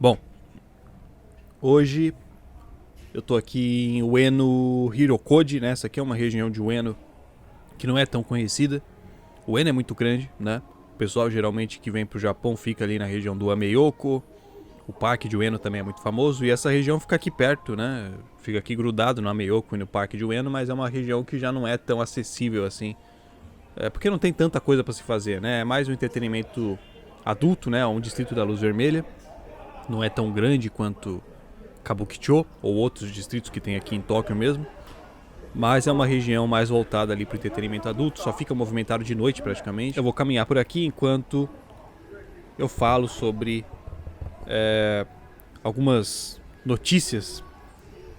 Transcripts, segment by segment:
Bom, hoje eu tô aqui em Ueno Hirokode, né? Essa aqui é uma região de Ueno que não é tão conhecida. Ueno é muito grande, né? O pessoal geralmente que vem pro Japão fica ali na região do Ameiyoko. O parque de Ueno também é muito famoso. E essa região fica aqui perto, né? Fica aqui grudado no Ameiyoko e no parque de Ueno, mas é uma região que já não é tão acessível assim. É porque não tem tanta coisa para se fazer, né? É mais um entretenimento adulto, né? Um distrito da Luz Vermelha. Não é tão grande quanto Kabukicho ou outros distritos que tem aqui em Tóquio mesmo, mas é uma região mais voltada ali para o entretenimento adulto, só fica movimentado de noite praticamente. Eu vou caminhar por aqui enquanto eu falo sobre algumas notícias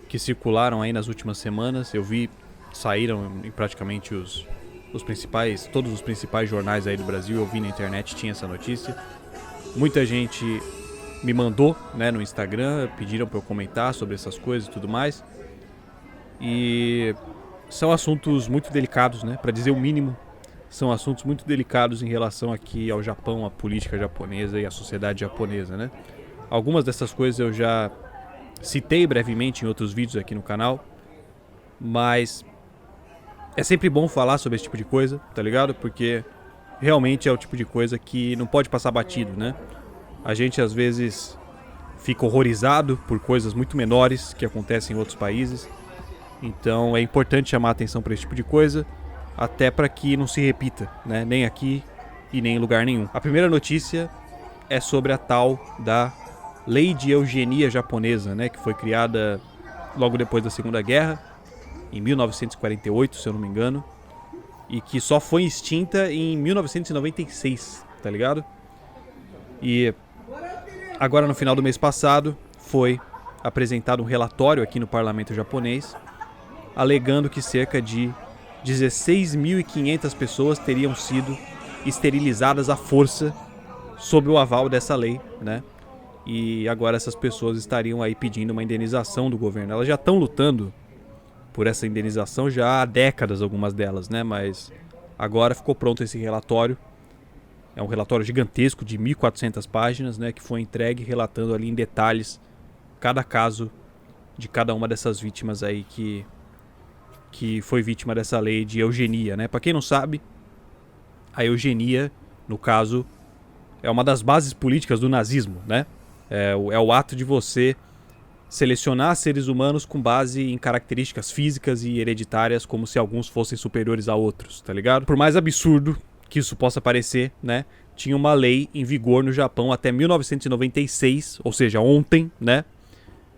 que circularam aí nas últimas semanas. Eu vi, saíram em praticamente todos os principais jornais aí do Brasil. Eu vi na internet, tinha essa notícia. Muita gente me mandou, né, no Instagram, pediram para eu comentar sobre essas coisas e tudo mais. E são assuntos muito delicados, né, para dizer o mínimo. São assuntos muito delicados em relação aqui ao Japão, à política japonesa e à sociedade japonesa, né? Algumas dessas coisas eu já citei brevemente em outros vídeos aqui no canal, mas é sempre bom falar sobre esse tipo de coisa, tá ligado? Porque realmente é o tipo de coisa que não pode passar batido, né? A gente às vezes fica horrorizado por coisas muito menores que acontecem em outros países. Então é importante chamar a atenção para esse tipo de coisa, até para que não se repita, né? Nem aqui e nem em lugar nenhum. A primeira notícia é sobre a tal da Lei de Eugenia japonesa, né? Que foi criada logo depois da Segunda Guerra, em 1948, se eu não me engano, e que só foi extinta em 1996, tá ligado? E agora, no final do mês passado, foi apresentado um relatório aqui no parlamento japonês, alegando que cerca de 16.500 pessoas teriam sido esterilizadas à força sob o aval dessa lei, né? E agora essas pessoas estariam aí pedindo uma indenização do governo. Elas já estão lutando por essa indenização já há décadas, algumas delas, né? Mas agora ficou pronto esse relatório. É um relatório gigantesco de 1.400 páginas, né, que foi entregue relatando ali em detalhes cada caso de cada uma dessas vítimas aí que foi vítima dessa lei de eugenia, né? Para quem não sabe, a eugenia, no caso, é uma das bases políticas do nazismo, né? É o ato de você selecionar seres humanos com base em características físicas e hereditárias, como se alguns fossem superiores a outros, tá ligado? Por mais absurdo que isso possa parecer, né? Tinha uma lei em vigor no Japão até 1996, ou seja, ontem, né?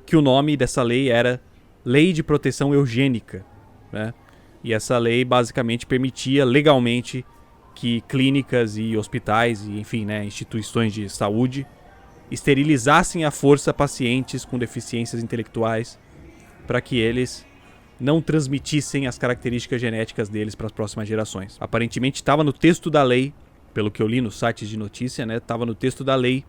Que o nome dessa lei era Lei de Proteção Eugênica, né? E essa lei basicamente permitia legalmente que clínicas e hospitais e, enfim, né, instituições de saúde esterilizassem à força pacientes com deficiências intelectuais para que eles não transmitissem as características genéticas deles para as próximas gerações. Aparentemente estava no texto da lei, pelo que eu li nos sites de notícia, né, estava no texto da lei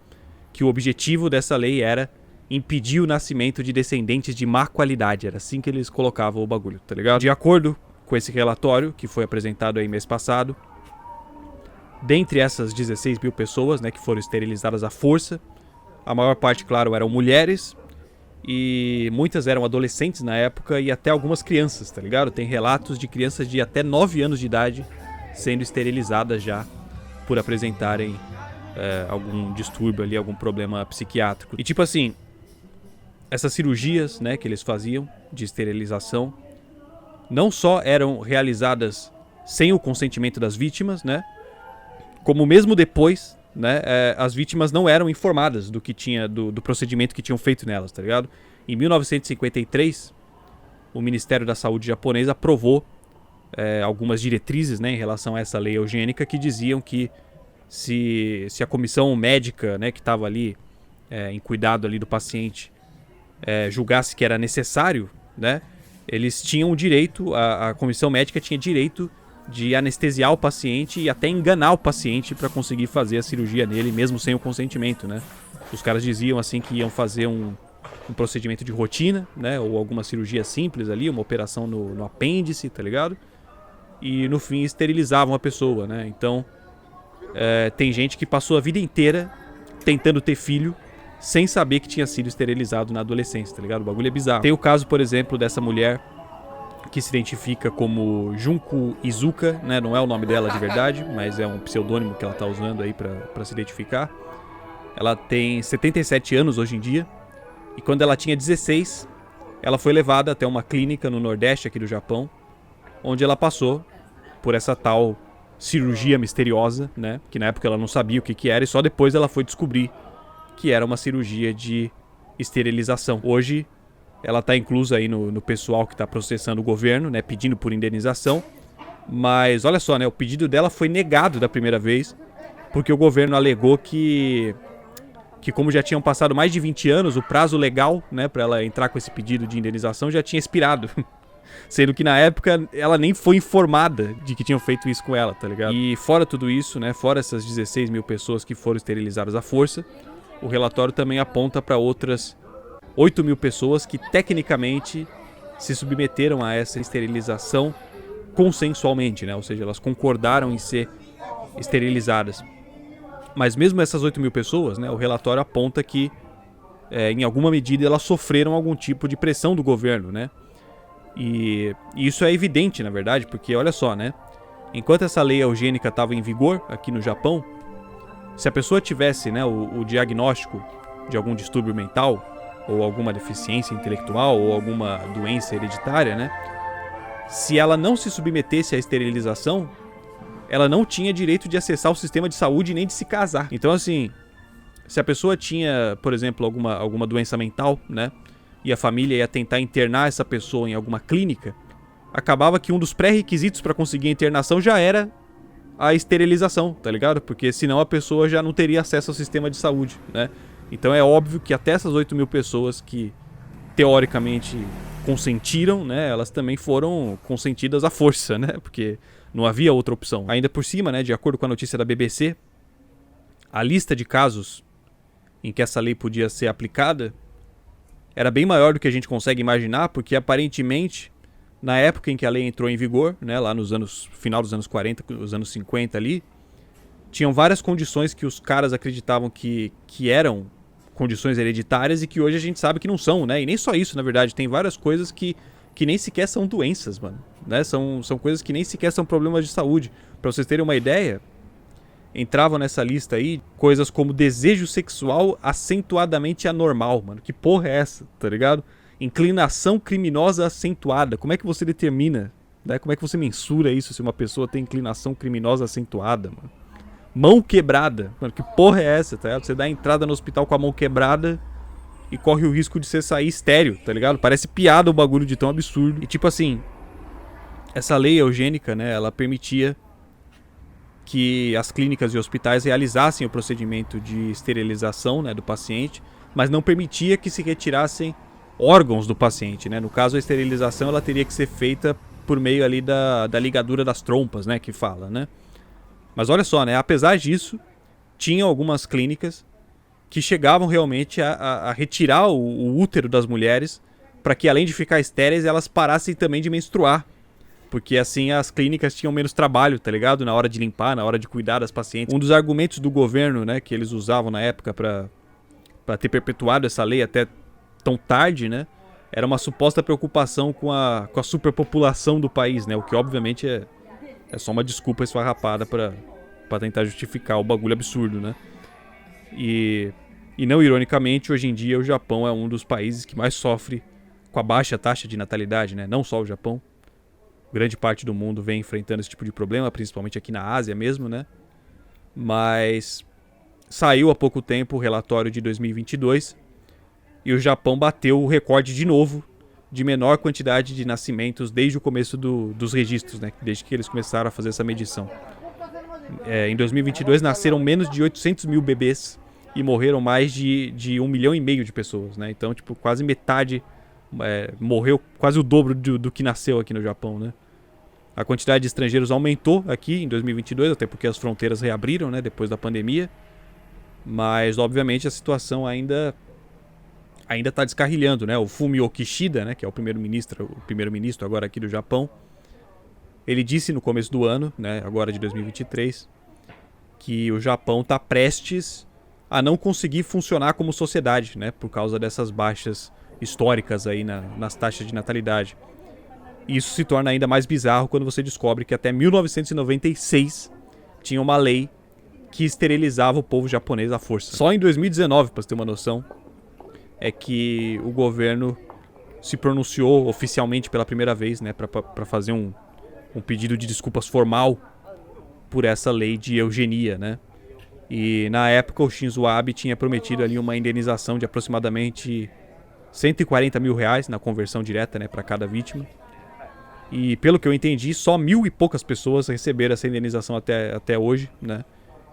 que o objetivo dessa lei era impedir o nascimento de descendentes de má qualidade. Era assim que eles colocavam o bagulho, tá ligado? De acordo com esse relatório, que foi apresentado aí mês passado, dentre essas 16 mil pessoas, né, que foram esterilizadas à força, a maior parte, claro, eram mulheres, e muitas eram adolescentes na época e até algumas crianças, tá ligado? Tem relatos de crianças de até 9 anos de idade sendo esterilizadas já por apresentarem algum distúrbio ali, algum problema psiquiátrico. E tipo assim, essas cirurgias, né, que eles faziam de esterilização não só eram realizadas sem o consentimento das vítimas, né, como mesmo depois, né, as vítimas não eram informadas do que tinha, do procedimento que tinham feito nelas, tá ligado? Em 1953, o Ministério da Saúde japonês aprovou algumas diretrizes, né, em relação a essa lei eugênica, que diziam que se a comissão médica, né, que estava ali em cuidado ali do paciente julgasse que era necessário, né, eles tinham o direito, a comissão médica tinha direito de anestesiar o paciente e até enganar o paciente para conseguir fazer a cirurgia nele, mesmo sem o consentimento, né? Os caras diziam assim que iam fazer um procedimento de rotina, né? Ou alguma cirurgia simples ali, uma operação no apêndice, tá ligado? E no fim esterilizavam a pessoa, né? Então tem gente que passou a vida inteira tentando ter filho sem saber que tinha sido esterilizado na adolescência, tá ligado? O bagulho é bizarro. Tem o caso, por exemplo, dessa mulher que se identifica como Junko Izuka, né? Não é o nome dela de verdade, mas é um pseudônimo que ela tá usando aí pra se identificar. Ela tem 77 anos hoje em dia, e quando ela tinha 16, ela foi levada até uma clínica no Nordeste aqui do Japão, onde ela passou por essa tal cirurgia misteriosa, né? Que na época ela não sabia o que era, e só depois ela foi descobrir que era uma cirurgia de esterilização. Hoje ela está inclusa aí no pessoal que está processando o governo, né, pedindo por indenização. Mas olha só, né, o pedido dela foi negado da primeira vez, porque o governo alegou que como já tinham passado mais de 20 anos, o prazo legal, né, para ela entrar com esse pedido de indenização já tinha expirado. Sendo que na época ela nem foi informada de que tinham feito isso com ela, tá ligado? E fora tudo isso, né, fora essas 16 mil pessoas que foram esterilizadas à força, o relatório também aponta para outras 8 mil pessoas que tecnicamente se submeteram a essa esterilização consensualmente, né? Ou seja, elas concordaram em ser esterilizadas. Mas mesmo essas 8 mil pessoas, né, o relatório aponta que em alguma medida elas sofreram algum tipo de pressão do governo, né? E isso é evidente, na verdade, porque olha só, né? Enquanto essa lei eugênica estava em vigor aqui no Japão, se a pessoa tivesse, né, o diagnóstico de algum distúrbio mental, ou alguma deficiência intelectual, ou alguma doença hereditária, né? Se ela não se submetesse à esterilização, ela não tinha direito de acessar o sistema de saúde nem de se casar. Então, assim, se a pessoa tinha, por exemplo, alguma doença mental, né? E a família ia tentar internar essa pessoa em alguma clínica, acabava que um dos pré-requisitos para conseguir a internação já era a esterilização, tá ligado? Porque senão a pessoa já não teria acesso ao sistema de saúde, né? Então é óbvio que até essas 8 mil pessoas que teoricamente consentiram, né? Elas também foram consentidas à força, né? Porque não havia outra opção. Ainda por cima, né? De acordo com a notícia da BBC, a lista de casos em que essa lei podia ser aplicada era bem maior do que a gente consegue imaginar, porque aparentemente, na época em que a lei entrou em vigor, né, lá nos anos, final dos anos 40, os anos 50 ali, tinham várias condições que os caras acreditavam que eram condições hereditárias e que hoje a gente sabe que não são, né? E nem só isso, na verdade, tem várias coisas que nem sequer são doenças, mano, né? São coisas que nem sequer são problemas de saúde. Pra vocês terem uma ideia, entravam nessa lista aí coisas como desejo sexual acentuadamente anormal, mano. Que porra é essa, tá ligado? Inclinação criminosa acentuada. Como é que você determina, né? Como é que você mensura isso se uma pessoa tem inclinação criminosa acentuada, mano? Mão quebrada. Mano, que porra é essa, tá ligado? Você dá a entrada no hospital com a mão quebrada e corre o risco de você sair estéril, tá ligado? Parece piada o bagulho de tão absurdo. E tipo assim, essa lei eugênica, né? Ela permitia que as clínicas e hospitais realizassem o procedimento de esterilização, né, do paciente, mas não permitia que se retirassem órgãos do paciente, né? No caso, a esterilização ela teria que ser feita por meio ali da ligadura das trompas, né, que fala, né? Mas olha só, né? Apesar disso, tinham algumas clínicas que chegavam realmente a retirar o útero das mulheres para que, além de ficar estéreis, elas parassem também de menstruar. Porque assim as clínicas tinham menos trabalho, tá ligado? Na hora de limpar, na hora de cuidar das pacientes. Um dos argumentos do governo, né, que eles usavam na época para ter perpetuado essa lei até tão tarde, né, era uma suposta preocupação com a superpopulação do país, né? O que obviamente é só uma desculpa esfarrapada para tentar justificar o bagulho absurdo, né? E não ironicamente, hoje em dia o Japão é um dos países que mais sofre com a baixa taxa de natalidade, né? Não só o Japão. Grande parte do mundo vem enfrentando esse tipo de problema, principalmente aqui na Ásia mesmo, né? Mas saiu há pouco tempo o relatório de 2022 e o Japão bateu o recorde de novo de menor quantidade de nascimentos desde o começo dos registros, né? Desde que eles começaram a fazer essa medição. Em 2022 nasceram menos de 800 mil bebês e morreram mais de 1,5 milhão de pessoas, né? Então, tipo, quase metade morreu, quase o dobro do que nasceu aqui no Japão, né? A quantidade de estrangeiros aumentou aqui em 2022, até porque as fronteiras reabriram, né, depois da pandemia. Mas, obviamente, a situação ainda está descarrilhando, né? O Fumio Kishida, né, que é o primeiro-ministro agora aqui do Japão, ele disse no começo do ano, né, agora de 2023, que o Japão está prestes a não conseguir funcionar como sociedade, né, por causa dessas baixas históricas aí nas taxas de natalidade. E isso se torna ainda mais bizarro quando você descobre que até 1996 tinha uma lei que esterilizava o povo japonês à força. Só em 2019, para você ter uma noção, é que o governo se pronunciou oficialmente pela primeira vez, né, para fazer um pedido de desculpas formal por essa lei de eugenia, né? E na época o Shinzo Abe tinha prometido ali uma indenização de aproximadamente R$140 mil na conversão direta, né, para cada vítima. E pelo que eu entendi, só 1.000 e poucas pessoas receberam essa indenização até hoje, né?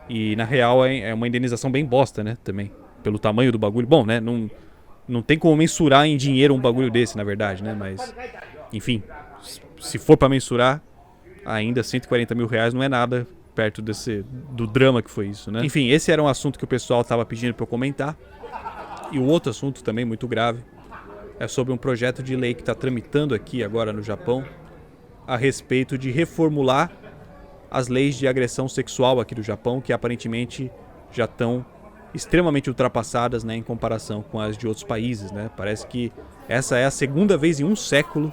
E na real é uma indenização bem bosta, né, também, pelo tamanho do bagulho. Bom, né, não tem como mensurar em dinheiro um bagulho desse, na verdade, né? Mas, enfim, se for para mensurar, ainda R$140 mil não é nada perto do drama que foi isso, né? Enfim, esse era um assunto que o pessoal estava pedindo para eu comentar. E o outro assunto também muito grave é sobre um projeto de lei que está tramitando aqui agora no Japão a respeito de reformular as leis de agressão sexual aqui do Japão, que aparentemente já estão extremamente ultrapassadas, né, em comparação com as de outros países, né? Parece que essa é a segunda vez em um século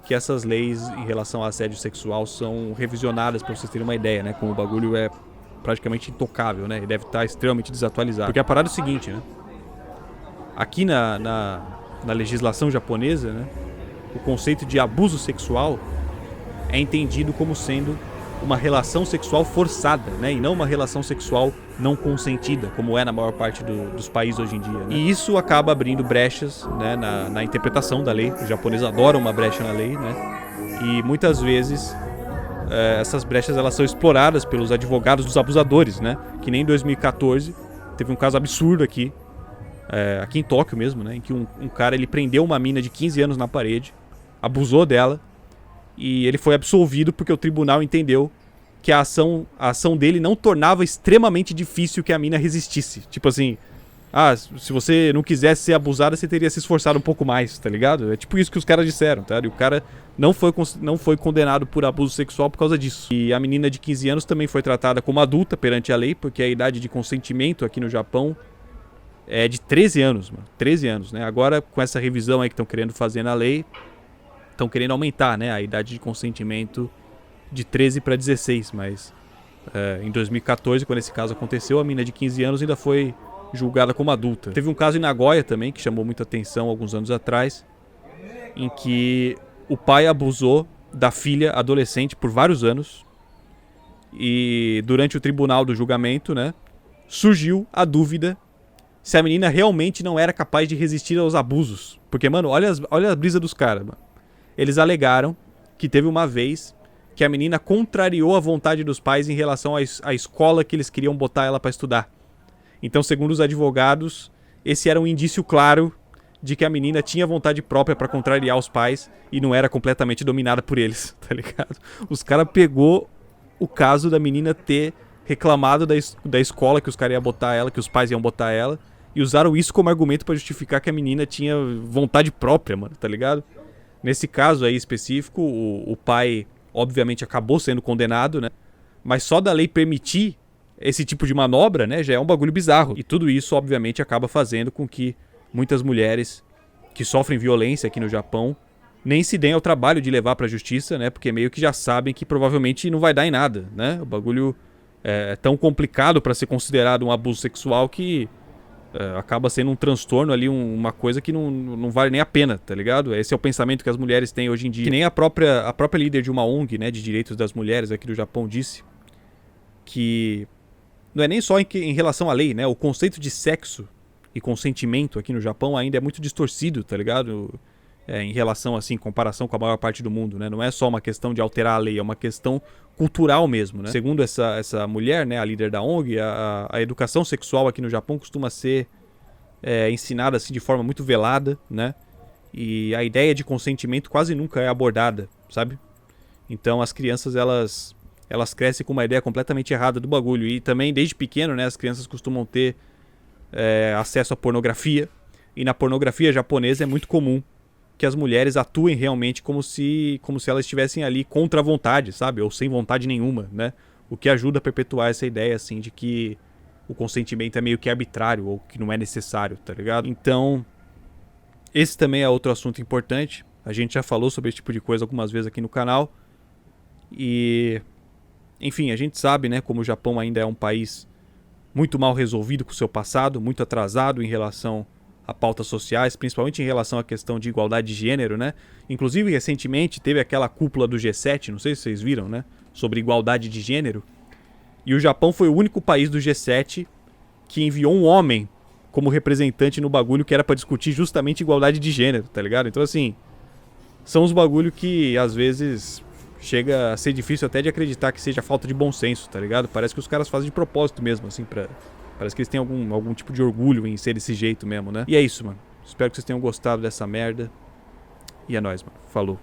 que essas leis em relação ao assédio sexual são revisionadas, para vocês terem uma ideia, né? Como o bagulho é praticamente intocável, né? E deve estar extremamente desatualizado. Porque a parada é o seguinte, né? Aqui na legislação japonesa, né, o conceito de abuso sexual é entendido como sendo uma relação sexual forçada, né? E não uma relação sexual não consentida, como é na maior parte dos países hoje em dia, né? E isso acaba abrindo brechas, né, na interpretação da lei. Os japoneses adoram uma brecha na lei, né? E muitas vezes essas brechas elas são exploradas pelos advogados dos abusadores, né? Que nem em 2014 teve um caso absurdo aqui em Tóquio mesmo, né? Em que um cara ele prendeu uma mina de 15 anos na parede, abusou dela, e ele foi absolvido porque o tribunal entendeu que a ação dele não tornava extremamente difícil que a mina resistisse. Tipo assim, se você não quisesse ser abusada, você teria se esforçado um pouco mais, tá ligado? É tipo isso que os caras disseram, tá? E o cara não foi condenado por abuso sexual por causa disso. E a menina de 15 anos também foi tratada como adulta perante a lei, porque a idade de consentimento aqui no Japão é de 13 anos, mano. 13 anos, né? Agora, com essa revisão aí que estão querendo fazer na lei, estão querendo aumentar, né, a idade de consentimento de 13 para 16, mas em 2014, quando esse caso aconteceu, a menina de 15 anos ainda foi julgada como adulta. Teve um caso em Nagoya também, que chamou muita atenção alguns anos atrás, em que o pai abusou da filha adolescente por vários anos, e durante o tribunal do julgamento, né, surgiu a dúvida se a menina realmente não era capaz de resistir aos abusos. Porque, mano, olha a brisa dos caras, mano. Eles alegaram que teve uma vez que a menina contrariou a vontade dos pais em relação à escola que eles queriam botar ela pra estudar. Então, segundo os advogados, esse era um indício claro de que a menina tinha vontade própria pra contrariar os pais e não era completamente dominada por eles, tá ligado? Os caras pegou o caso da menina ter reclamado da escola que os caras iam botar ela, que os pais iam botar ela, e usaram isso como argumento pra justificar que a menina tinha vontade própria, mano, tá ligado? Nesse caso aí específico, o pai obviamente acabou sendo condenado, né? Mas só da lei permitir esse tipo de manobra, né, já é um bagulho bizarro. E tudo isso obviamente acaba fazendo com que muitas mulheres que sofrem violência aqui no Japão nem se deem ao trabalho de levar pra justiça, né? Porque meio que já sabem que provavelmente não vai dar em nada, né? O bagulho é tão complicado pra ser considerado um abuso sexual que acaba sendo um transtorno ali, uma coisa que não vale nem a pena, tá ligado? Esse é o pensamento que as mulheres têm hoje em dia. Que nem a própria líder de uma ONG, né, de direitos das mulheres aqui do Japão disse que não é nem só em relação à lei, né? O conceito de sexo e consentimento aqui no Japão ainda é muito distorcido, tá ligado? Em relação, assim, em comparação com a maior parte do mundo, né? Não é só uma questão de alterar a lei, é uma questão cultural mesmo, né? Segundo essa mulher, né, a líder da ONG, a educação sexual aqui no Japão costuma ser ensinada assim de forma muito velada, né? E a ideia de consentimento quase nunca é abordada, sabe? Então as crianças elas crescem com uma ideia completamente errada do bagulho. E também desde pequeno, né, as crianças costumam ter acesso à pornografia. E na pornografia japonesa é muito comum que as mulheres atuem realmente como se elas estivessem ali contra a vontade, sabe? Ou sem vontade nenhuma, né? O que ajuda a perpetuar essa ideia, assim, de que o consentimento é meio que arbitrário ou que não é necessário, tá ligado? Então, esse também é outro assunto importante. A gente já falou sobre esse tipo de coisa algumas vezes aqui no canal. E, enfim, a gente sabe, né, como o Japão ainda é um país muito mal resolvido com o seu passado, muito atrasado em relação a pautas sociais, principalmente em relação à questão de igualdade de gênero, né? Inclusive, recentemente, teve aquela cúpula do G7, não sei se vocês viram, né? Sobre igualdade de gênero. E o Japão foi o único país do G7 que enviou um homem como representante no bagulho que era pra discutir justamente igualdade de gênero, tá ligado? Então, assim, são uns bagulho que, às vezes, chega a ser difícil até de acreditar que seja falta de bom senso, tá ligado? Parece que os caras fazem de propósito mesmo, assim, parece que eles têm algum tipo de orgulho em ser desse jeito mesmo, né? E é isso, mano. Espero que vocês tenham gostado dessa merda. E é nóis, mano. Falou.